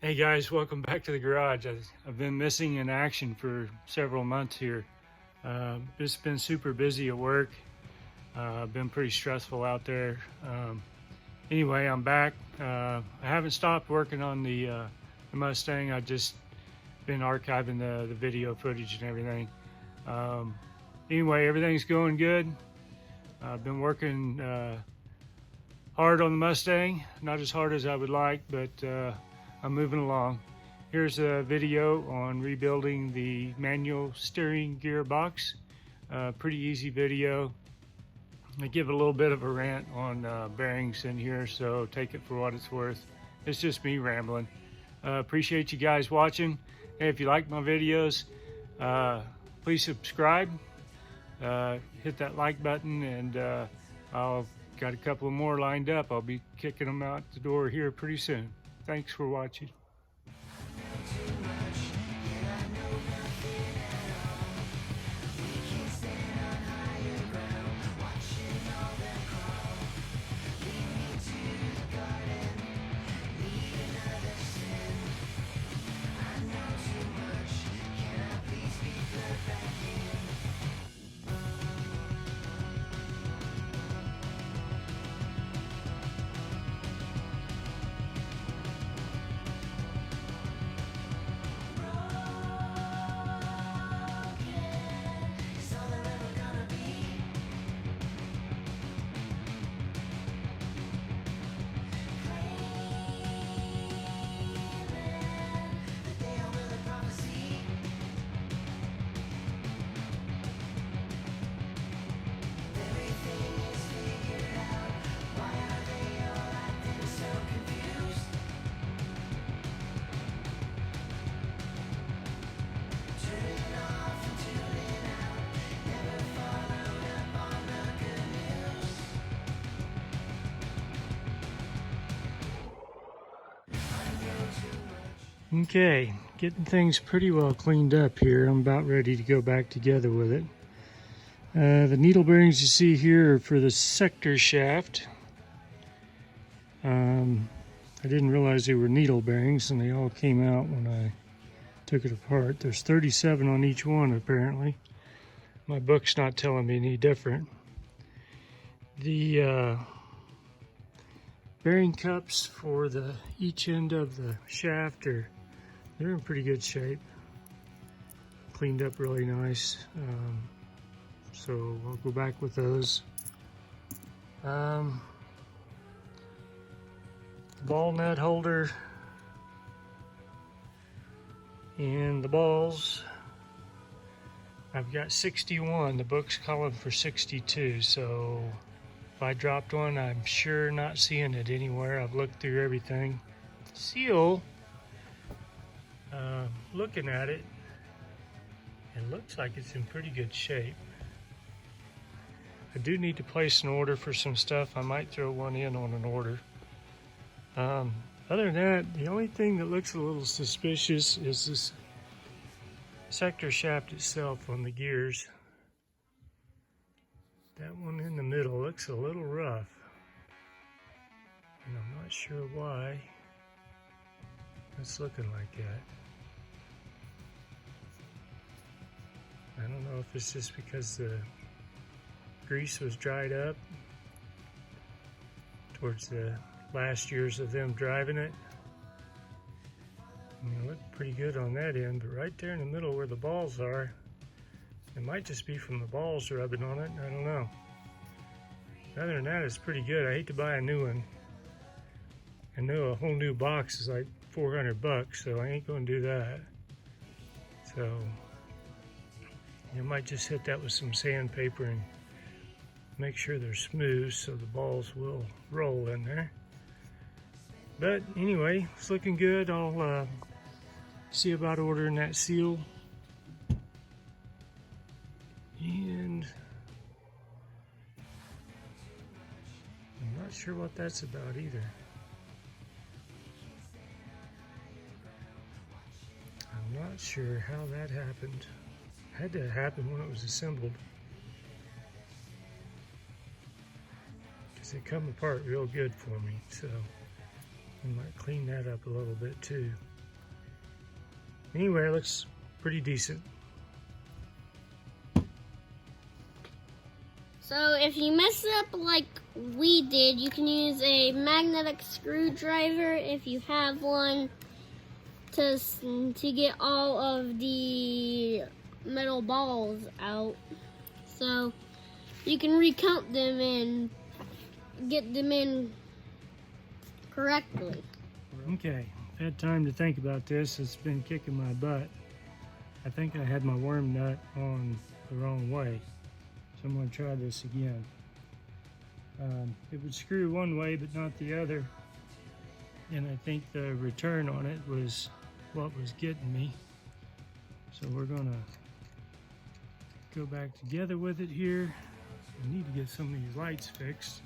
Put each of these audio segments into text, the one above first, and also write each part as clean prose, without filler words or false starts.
Hey guys, welcome back to the garage. I've been missing in action for several months here. It's been super busy at work. Been pretty stressful out there. Anyway, I'm back. I haven't stopped working on the Mustang. I've just been archiving the video footage and everything. Anyway, everything's going good. I've been working hard on the Mustang. Not as hard as I would like, but I'm moving along. Here's a video on rebuilding the manual steering gearbox. Pretty easy video. I give a little bit of a rant on bearings in here, so take it for what it's worth. It's just me rambling. Appreciate you guys watching. Hey, if you like my videos, please subscribe. Hit that like button, and I'll got a couple more lined up. I'll be kicking them out the door here pretty soon. Thanks for watching. Okay, getting things pretty well cleaned up here. I'm about ready to go back together with it. The needle bearings you see here are for the sector shaft. I didn't realize they were needle bearings, and they all came out when I took it apart. There's 37 on each one, apparently. My book's not telling me any different. The bearing cups for each end of the shaft they're in pretty good shape. Cleaned up really nice. So I'll go back with those. Ball nut holder and the balls. I've got 61. The book's calling for 62. So if I dropped one, I'm sure not seeing it anywhere. I've looked through everything. Seal. Looking at it, it looks like it's in pretty good shape. I do need to place an order for some stuff. I might throw one in on an order. Other than that, the only thing that looks a little suspicious is this sector shaft itself on the gears. That one in the middle looks a little rough, and I'm not sure why it's looking like that. I don't know if it's just because the grease was dried up towards the last years of them driving it. I mean, it looked pretty good on that end, but right there in the middle where the balls are, it might just be from the balls rubbing on it. I don't know. Other than that, it's pretty good. I hate to buy a new one. I know a whole new box is like 400 bucks, so I ain't gonna do that. So you might just hit that with some sandpaper and make sure they're smooth so the balls will roll in there. But anyway, it's looking good. I'll see about ordering that seal. And I'm not sure what that's about either. I'm not sure how that happened. Had to happen when it was assembled, because they come apart real good for me, so I might clean that up a little bit too. Anyway, it looks pretty decent. So if you mess up like we did, you can use a magnetic screwdriver if you have one to get all of the metal balls out. So you can recount them and get them in correctly. Okay, I've had time to think about this. It's been kicking my butt. I think I had my worm nut on the wrong way. So I'm going to try this again. It would screw one way but not the other. And I think the return on it was what was getting me. So we're going to go back together with it here. I need to get some of these lights fixed.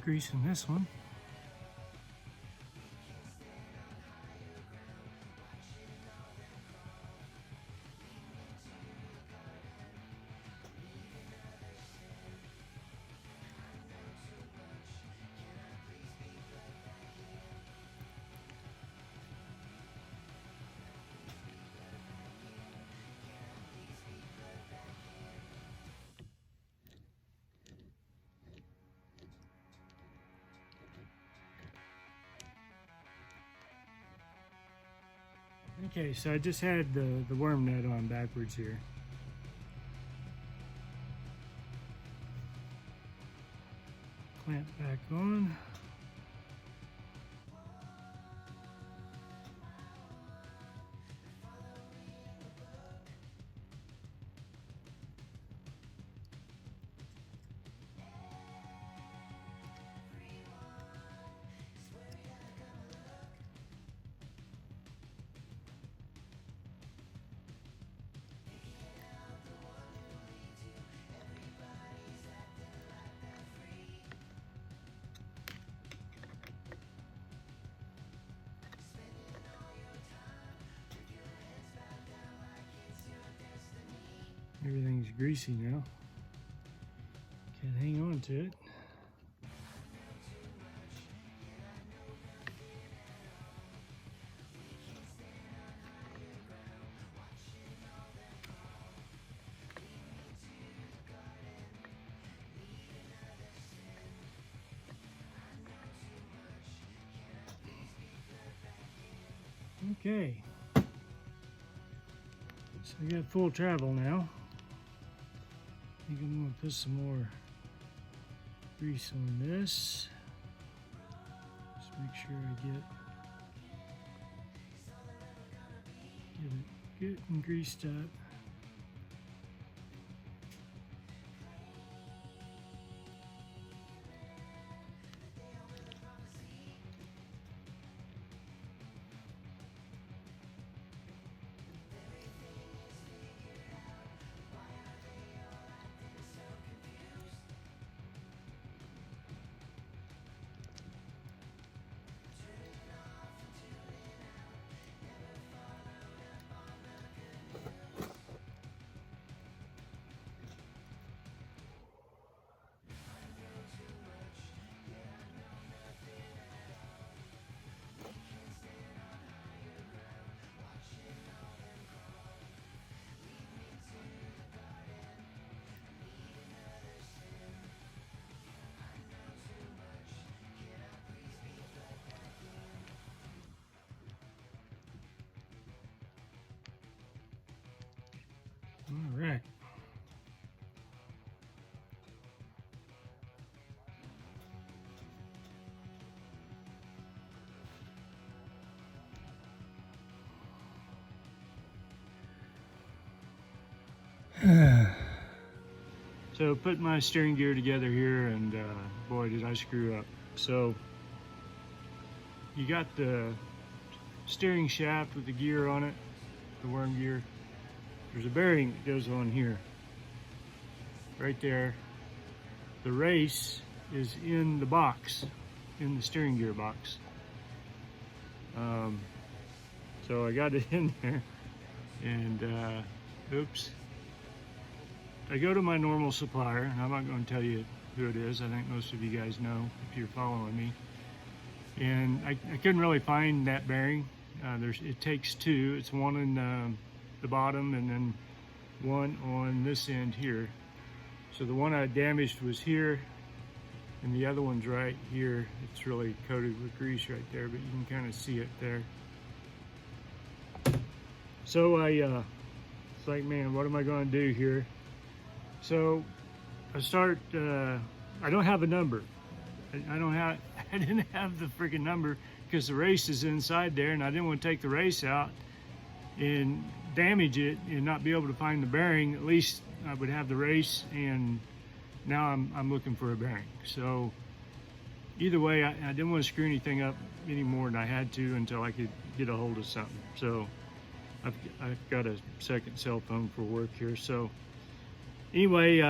Greasing this one. Okay, so I just had the worm nut on backwards here. Clamp back on. Everything's greasy now. Can't hang on to it. Okay. So we got full travel now. I think I'm going to put some more grease on this. Just make sure I get it good and greased up. So put my steering gear together here, and boy, did I screw up. So you got the steering shaft with the gear on it, the worm gear. There's a bearing that goes on here, right there. The race is in the box, in the steering gear box. So I got it in there, and oops. I go to my normal supplier, and I'm not going to tell you who it is. I think most of you guys know if you're following me. And I couldn't really find that bearing. It takes two. It's one in the bottom and then one on this end here. So the one I damaged was here, and the other one's right here. It's really coated with grease right there, but you can kind of see it there. So it's like, man, what am I going to do here? So I start, I don't have a number. I didn't have the freaking number because the race is inside there, and I didn't want to take the race out and damage it and not be able to find the bearing. At least I would have the race, and now I'm looking for a bearing. So either way, I didn't want to screw anything up any more than I had to until I could get a hold of something. So I've got a second cell phone for work here. So anyway,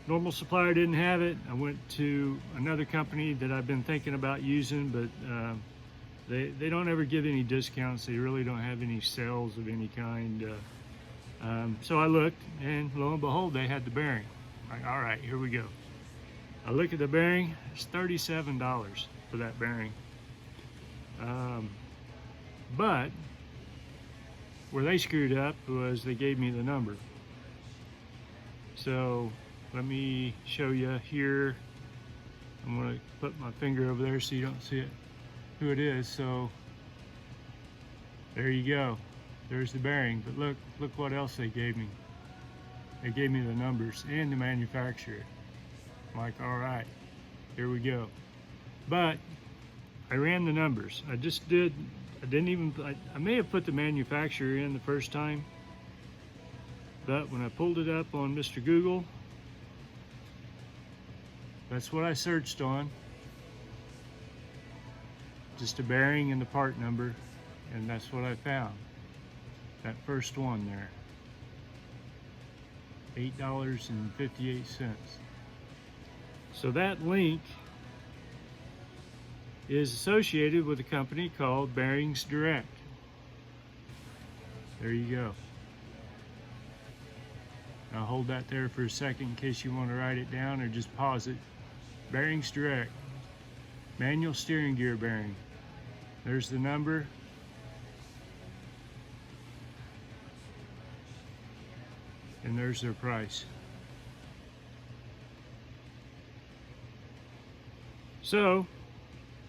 normal supplier didn't have it. I went to another company that I've been thinking about using, but they don't ever give any discounts. They really don't have any sales of any kind. So I looked, and lo and behold, they had the bearing. Like, all right, here we go. I look at the bearing. It's $37 for that bearing. But where they screwed up was they gave me the number. So let me show you here. I'm going to put my finger over there so you don't see it, who it is. So there you go. There's the bearing. But look what else they gave me. They gave me the numbers and the manufacturer. I'm like, all right, here we go. But I ran the numbers. I may have put the manufacturer in the first time, but when I pulled it up on Mr. Google, that's what I searched on. Just a bearing and the part number, and that's what I found. That first one there. $8.58. So that link is associated with a company called Bearings Direct. There you go. I'll hold that there for a second in case you want to write it down or just pause it. Bearings Direct. Manual steering gear bearing. There's the number. And there's their price. So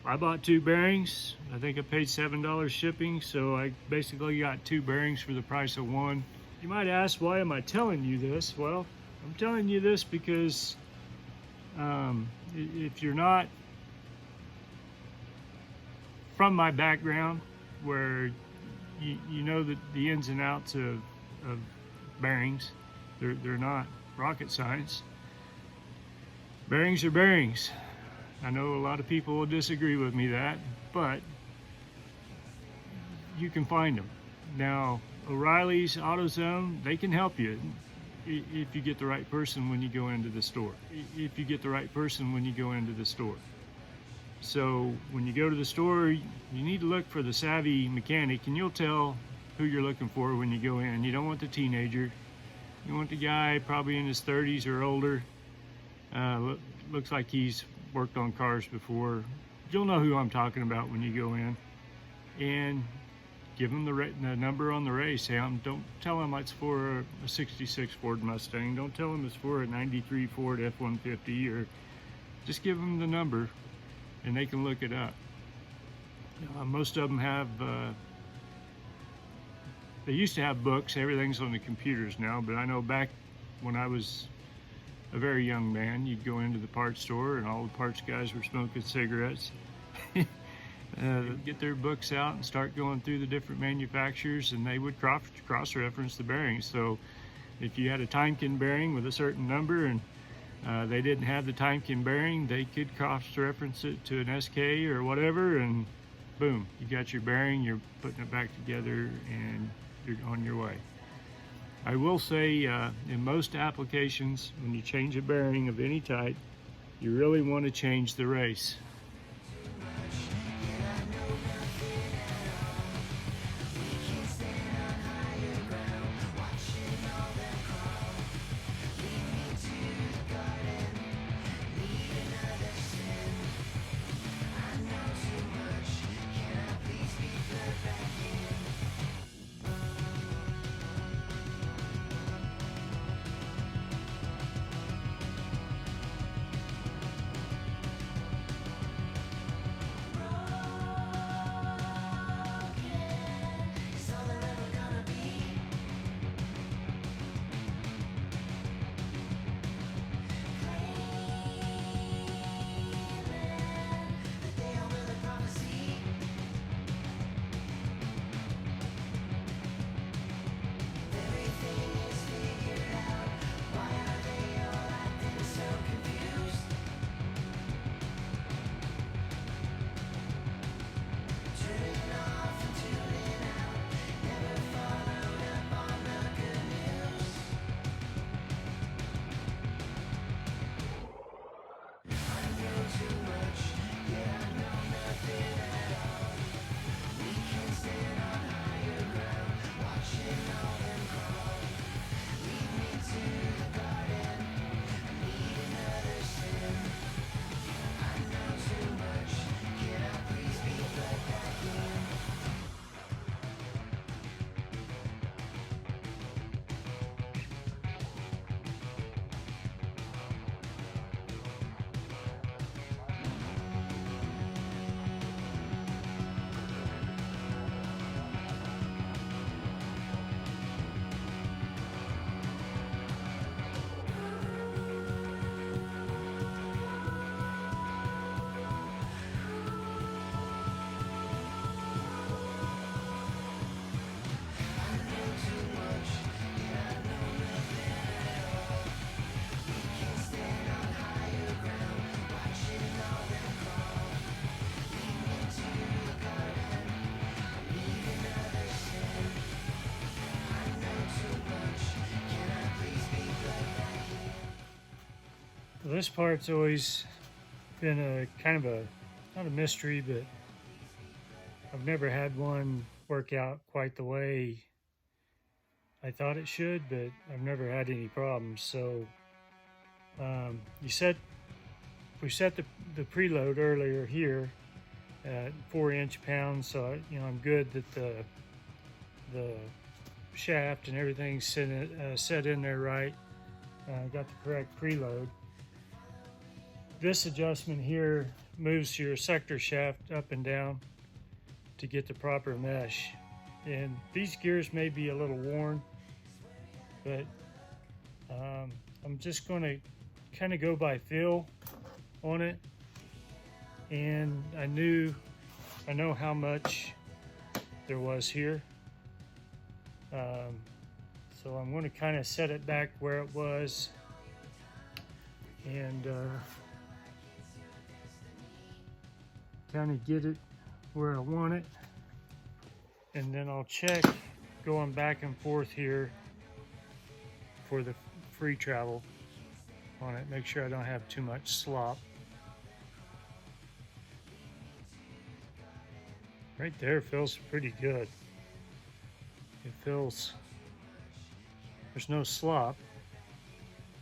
I bought two bearings. I think I paid $7 shipping, so I basically got two bearings for the price of one. You might ask, why am I telling you this? Well, I'm telling you this because if you're not from my background, where you know the ins and outs of bearings, they're not rocket science. Bearings are bearings. I know a lot of people will disagree with me that, but you can find them. Now, O'Reilly's, AutoZone, they can help you if you get the right person when you go into the store. If you get the right person when you go into the store. So when you go to the store, you need to look for the savvy mechanic, and you'll tell who you're looking for when you go in. You don't want the teenager. You want the guy probably in his 30s or older. Looks like he's worked on cars before. You'll know who I'm talking about when you go in, and give him the number on the race. Don't tell him it's for a 66 Ford Mustang. Don't tell him it's for a 93 Ford F-150, or just give them the number and they can look it up. Most of them have, they used to have books. Everything's on the computers now, but I know back when I was a very young man, you'd go into the parts store and all the parts guys were smoking cigarettes. Get their books out and start going through the different manufacturers, and they would cross-reference the bearings. So If you had a Timekin bearing with a certain number and they didn't have the Timekin bearing, they could cross-reference it to an SK or whatever, and boom, you got your bearing, you're putting it back together, and you're on your way. I will say, in most applications, when you change a bearing of any type, you really want to change the race. This part's always been a kind of not a mystery, but I've never had one work out quite the way I thought it should, but I've never had any problems. So we set the preload earlier here at 4-inch pounds, so I'm good that the shaft and everything's set in there right. Got the correct preload. This adjustment here moves your sector shaft up and down to get the proper mesh. And these gears may be a little worn, but I'm just going to kind of go by feel on it. And I know how much there was here. So I'm going to kind of set it back where it was, and kind of get it where I want it, and then I'll check going back and forth here for the free travel on it, make sure I don't have too much slop. Right there feels pretty good. It feels, there's no slop.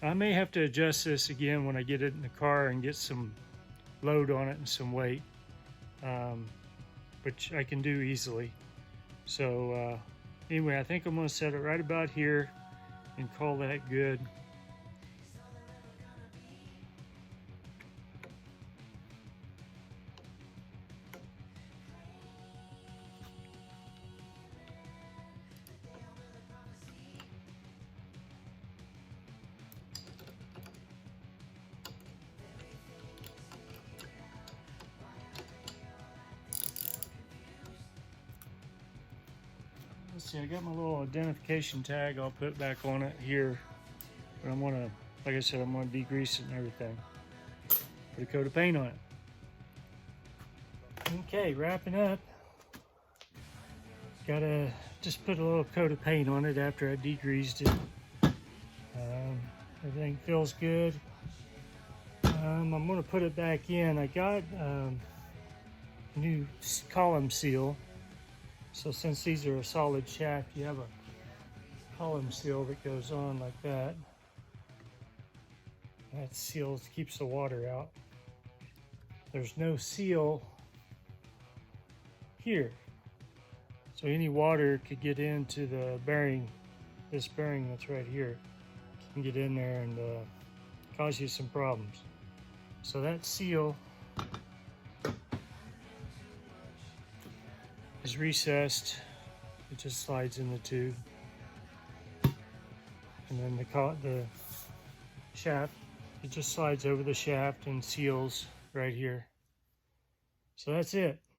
I may have to adjust this again when I get it in the car and get some load on it and some weight, which I can do easily. So anyway, I think I'm going to set it right about here and call that good. let's see, I got my little identification tag I'll put back on it here. But I'm gonna, like I said, I'm gonna degrease it and everything. Put a coat of paint on it. Okay, wrapping up. Gotta just put a little coat of paint on it after I degreased it. Everything feels good. I'm gonna put it back in. I got new column seal. So since these are a solid shaft, you have a column seal that goes on like that. That seal keeps the water out. There's no seal here. So any water could get into the bearing, this bearing that's right here, can get in there and cause you some problems. So that seal is recessed. It just slides in the tube. And then the shaft, it just slides over the shaft and seals right here. So that's it.